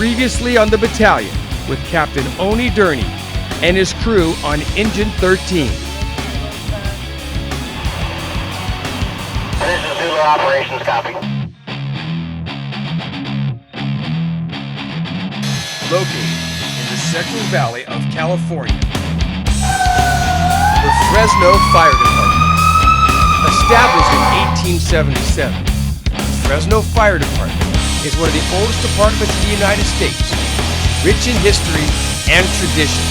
Previously on the Battalion with Captain Oney Durney and his crew on Engine 13. This is Zulu Operations, copy. Located in the Central Valley of California, the Fresno Fire Department. Established in 1877, the Fresno Fire Department is one of the oldest departments in the United States, rich in history and tradition.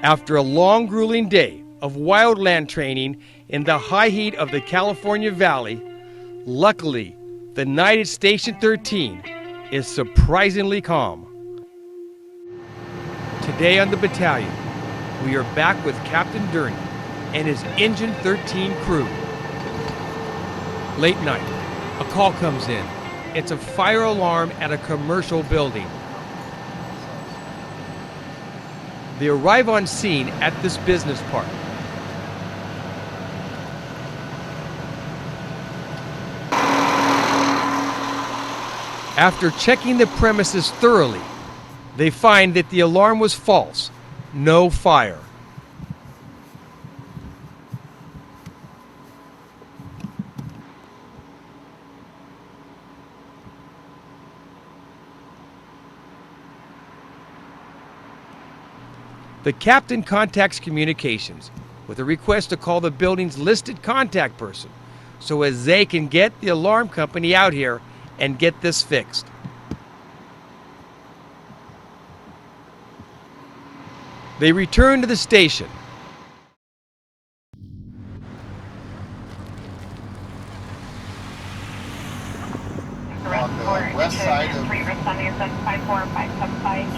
After a long, grueling day of wildland training in the high heat of the California Valley, luckily, the night at Station 13 is surprisingly calm. Today on the Battalion, we are back with Captain Durney and his Engine 13 crew. Late night, a call comes in. It's a fire alarm at a commercial building. They arrive on scene at this business park. After checking the premises thoroughly, they find that the alarm was false. No fire. The captain contacts communications with a request to call the building's listed contact person so as they can get the alarm company out here and get this fixed. They return to the station. On the west side of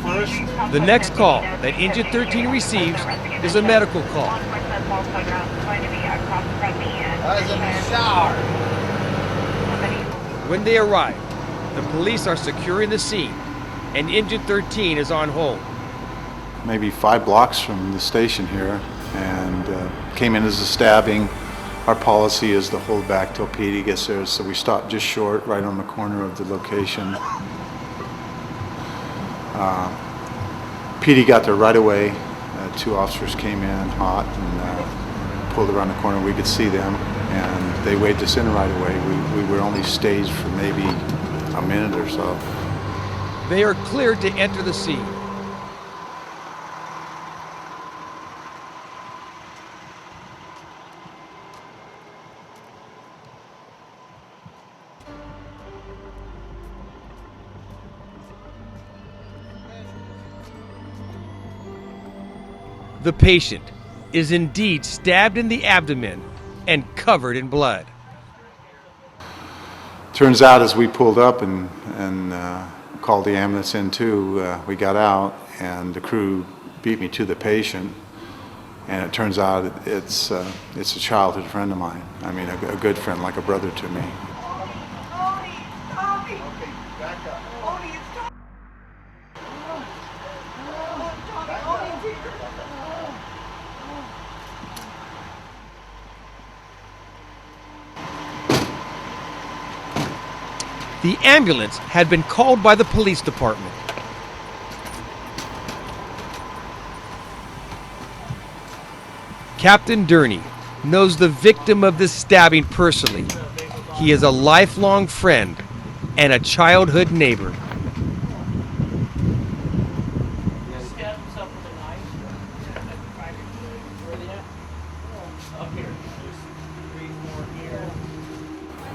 First. The next call that Engine 13 receives is a medical call. I was in the shower. When they arrive, the police are securing the scene and Engine 13 is on hold. Maybe 5 blocks from the station here, and came in as a stabbing. Our policy is to hold back till PD gets there, so we stopped just short, right on the corner of the location. PD got there right away. 2 officers came in hot and pulled around the corner. We could see them, and they waved us in right away. We were only staged for maybe a minute or so. They are cleared to enter the scene. The patient is indeed stabbed in the abdomen and covered in blood. Turns out as we pulled up and called the ambulance in too, we got out and the crew beat me to the patient, and it turns out it's a childhood friend of mine. I mean, a good friend, like a brother to me. The ambulance had been called by the police department. Captain Durney knows the victim of this stabbing personally. He is a lifelong friend and a childhood neighbor.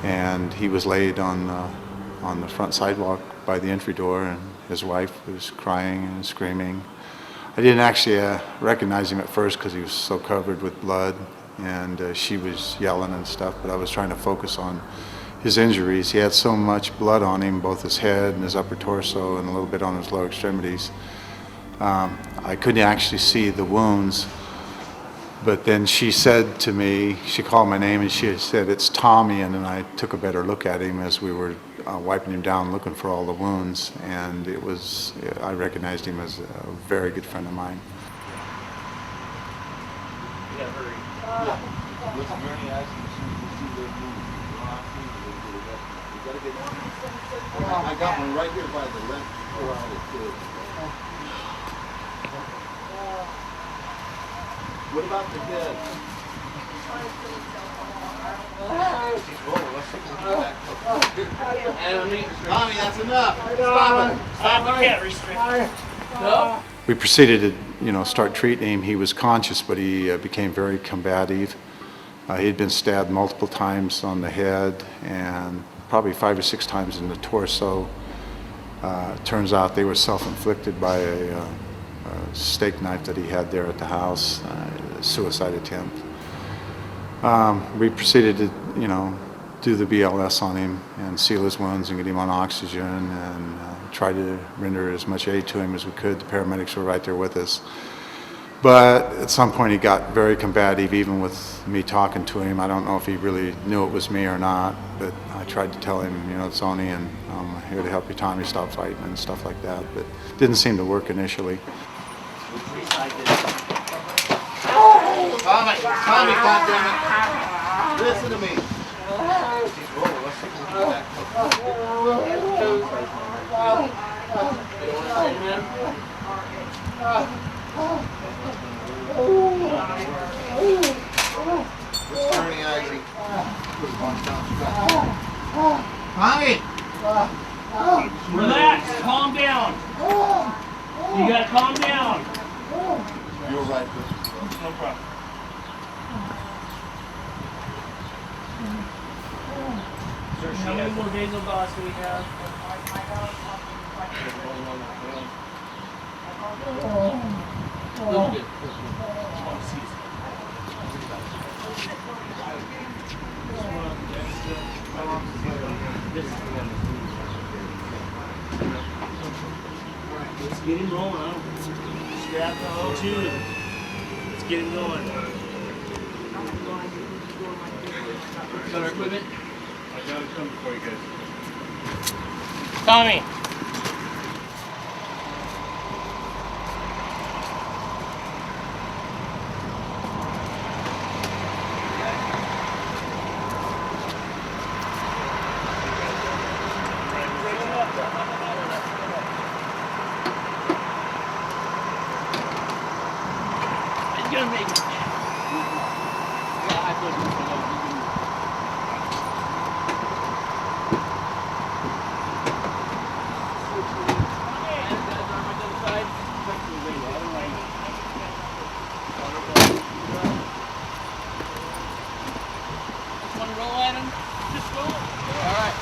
And he was laid on the front sidewalk by the entry door, and his wife was crying and screaming. I didn't actually recognize him at first because he was so covered with blood, and she was yelling and stuff, but I was trying to focus on his injuries. He had so much blood on him, both his head and his upper torso and a little bit on his lower extremities. I couldn't actually see the wounds, but then she said to me, she called my name and she said, "It's Tommy," and then I took a better look at him as we were wiping him down looking for all the wounds, and I recognized him as a very good friend of mine. I got one right here by the left carotid too. What about the head? Tommy, that's enough. Stop it. We can't restrict. We proceeded to, start treating him. He was conscious, but he became very combative. He had been stabbed multiple times on the head and probably 5 or 6 times in the torso. Turns out they were self-inflicted by a steak knife that he had there at the house, suicide attempt. We proceeded to, do the BLS on him and seal his wounds and get him on oxygen and try to render as much aid to him as we could. The paramedics were right there with us. But at some point he got very combative, even with me talking to him. I don't know if he really knew it was me or not, but I tried to tell him, "It's Oney, and I'm here to help you, Tommy, stop fighting," and stuff like that. But it didn't seem to work initially. Tommy, goddammit. Listen to me. Tommy! Relax, calm down. You gotta calm down. You're right. No problem. How many more days of loss do we have? Let's get him rolling. Strap the O2. Let's get him going. Got our equipment? I got it coming for you guys. Tommy! It's gonna make it. Want to roll at him? Just roll. All right.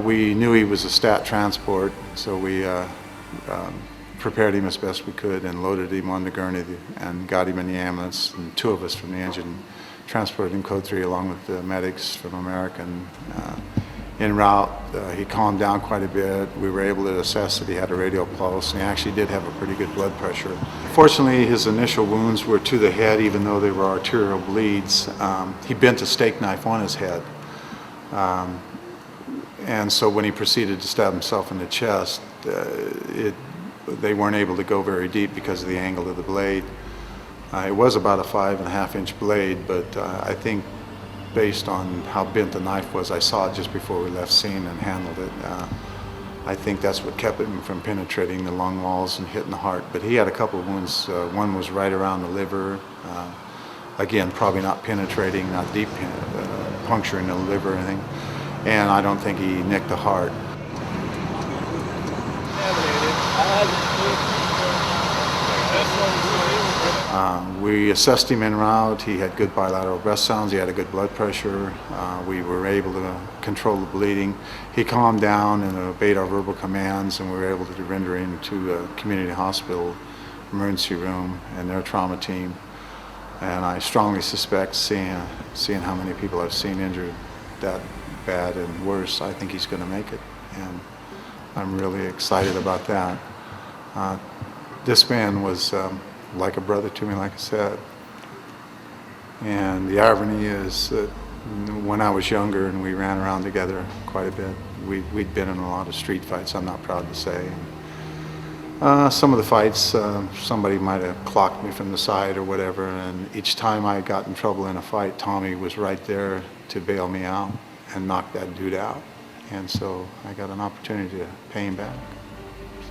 We knew he was a stat transport, so we prepared him as best we could and loaded him on the gurney and got him in the ambulance. And 2 of us from the engine transported him code 3 along with the medics from American. En route, he calmed down quite a bit. We were able to assess that he had a radial pulse, and he actually did have a pretty good blood pressure. Fortunately, his initial wounds were to the head, even though they were arterial bleeds. He bent a steak knife on his head. And so when he proceeded to stab himself in the chest, they weren't able to go very deep because of the angle of the blade. It was about a 5.5-inch blade, but I think based on how bent the knife was, I saw it just before we left scene and handled it. I think that's what kept him from penetrating the lung walls and hitting the heart. But he had a couple of wounds. One was right around the liver. Again, probably not penetrating, not deep puncturing the liver or anything. And I don't think he nicked the heart. That's We assessed him en route. He had good bilateral breath sounds. He had a good blood pressure. We were able to control the bleeding. He calmed down and obeyed our verbal commands, and we were able to render him to a community hospital emergency room and their trauma team. And I strongly suspect, seeing how many people I've seen injured that bad and worse, I think he's going to make it. And I'm really excited about that. This man was like a brother to me, like I said. And the irony is that when I was younger and we ran around together quite a bit, we'd been in a lot of street fights, I'm not proud to say. Some of the fights, somebody might have clocked me from the side or whatever, and each time I got in trouble in a fight, Tommy was right there to bail me out and knock that dude out. And so I got an opportunity to pay him back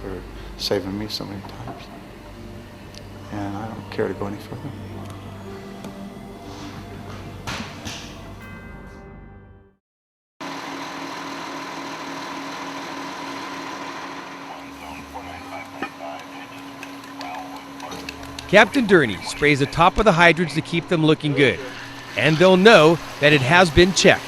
for saving me so many times. And I don't care to go any further. Captain Durney sprays the top of the hydrants to keep them looking good, and they'll know that it has been checked.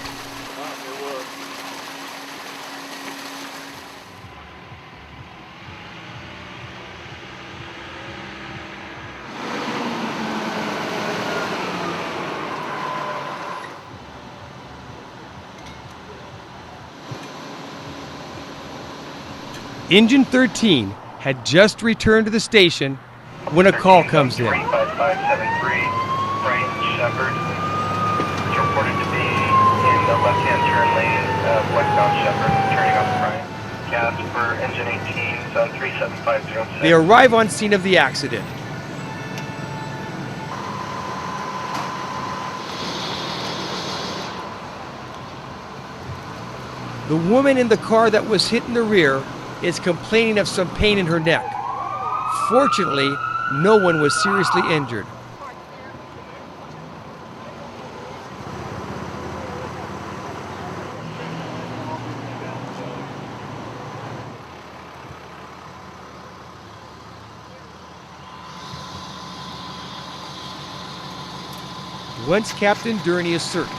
Engine 13 had just returned to the station when a call comes in. 5573, Brian Shepard. It's reported to be in the left-hand turn lane of westbound Shepard, turning off Brian. Gas for engine 18, zone 37506. They arrive on scene of the accident. The woman in the car that was hit in the rear is complaining of some pain in her neck. Fortunately, no one was seriously injured. Once Captain Durney is certain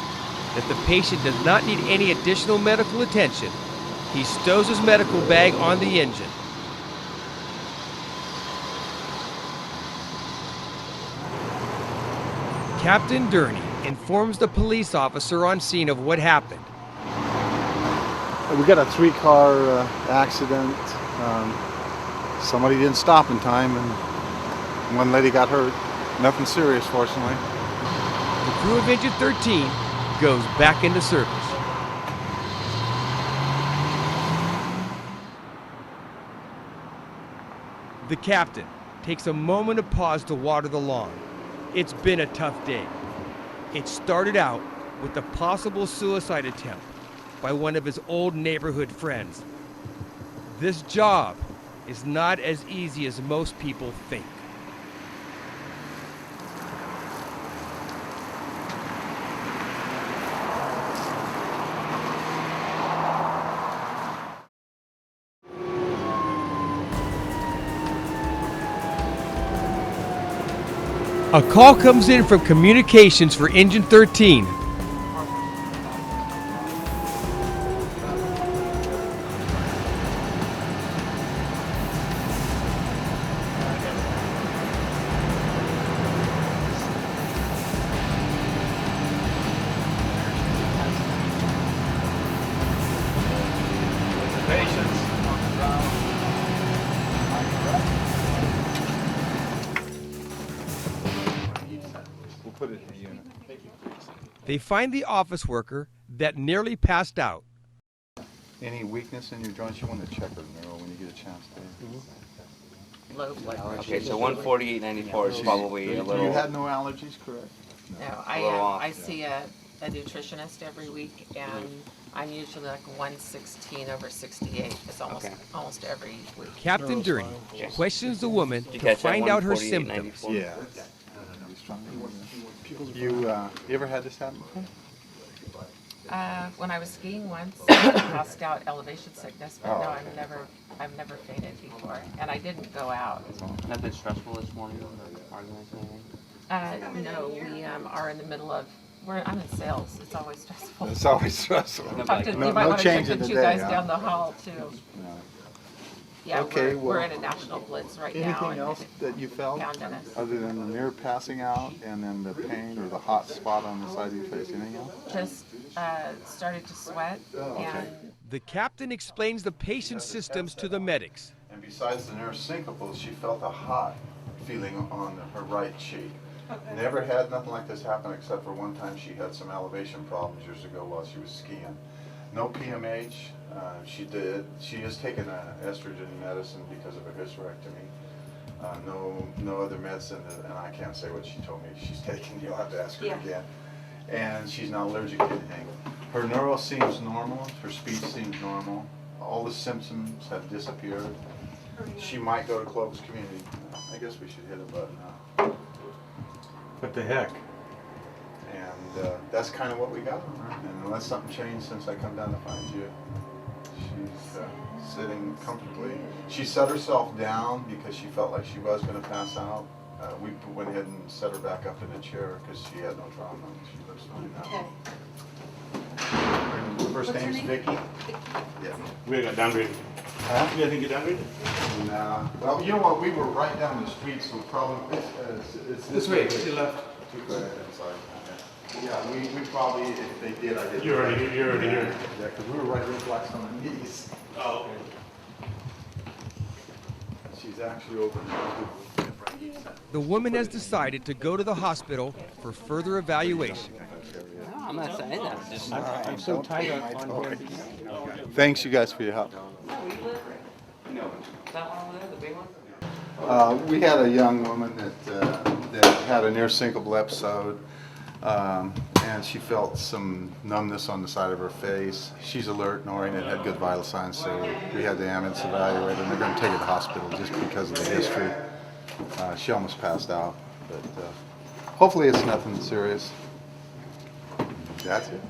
that the patient does not need any additional medical attention, he stows his medical bag on the engine. Captain Durney informs the police officer on scene of what happened. We got a 3-car accident. Somebody didn't stop in time, and one lady got hurt. Nothing serious, fortunately. The crew of Engine 13 goes back into service. The captain takes a moment of pause to water the lawn. It's been a tough day. It started out with a possible suicide attempt by one of his old neighborhood friends. This job is not as easy as most people think. A call comes in from communications for Engine 13. They find the office worker that nearly passed out. Any weakness in your joints, you want to check with Neuro when you get a chance, Dave. Okay, so 148.94 is probably a little. You had no allergies, correct? No, I see a nutritionist every week, and I'm usually like 116/68. It's almost every week. Captain Durney questions the woman Did you to catch that find out her 148.94? symptoms. Yeah. You ever had this happen before? When I was skiing once, I passed out elevation sickness, but no, I've never fainted before, and I didn't go out. Nothing stressful this morning or arguments or anything? No, we are in the middle of. I'm in sales. It's always stressful. It's always stressful. You No might want to check change the in the two day, guys huh? down the hall too. Yeah, Okay, we're well, in a national blitz right now. Anything and else that you felt pounding us. other than the near passing out and then the pain or the hot spot on the side of your face? Anything else? Just started to sweat and. The captain explains the patient's systems to the medics. And besides the near syncopal, she felt a hot feeling on her right cheek. Never had nothing like this happen except for one time she had some elevation problems years ago while she was skiing. No PMH. She has taken estrogen medicine because of a hysterectomy. No other medicine, and I can't say what she told me she's taken. You'll have to ask her again. And she's not allergic to anything. Her neuro seems normal. Her speech seems normal. All the symptoms have disappeared. She might go to Clovis Community. I guess we should hit a button now. What the heck? And that's kind of what we got on her. And unless something changed since I come down to find you, she's sitting comfortably. She set herself down because she felt like she was going to pass out. We went ahead and set her back up in a chair because she had no trauma. She looks fine now. Her first name's Vicky. Yeah. We got downgraded. Huh? You guys didn't get downgraded? Nah. Well, you know what? We were right down the street, so probably it's This way, to the left. Go ahead, I'm sorry. Yeah, we probably, if they did, I did. You're already here. Yeah, because we were right reflex on the knees. Oh, okay. She's actually open. The woman has decided to go to the hospital for further evaluation. No, I'm not saying that. Just I'm so tight on here. Thanks, you guys, for your help. is that one over there, the big one? We had a young woman that had a near syncopal episode, and she felt some numbness on the side of her face. She's alert and oriented, had good vital signs, so we had the ambulance evaluate her, and they're going to take her to the hospital just because of the history. She almost passed out, but hopefully it's nothing serious. That's it.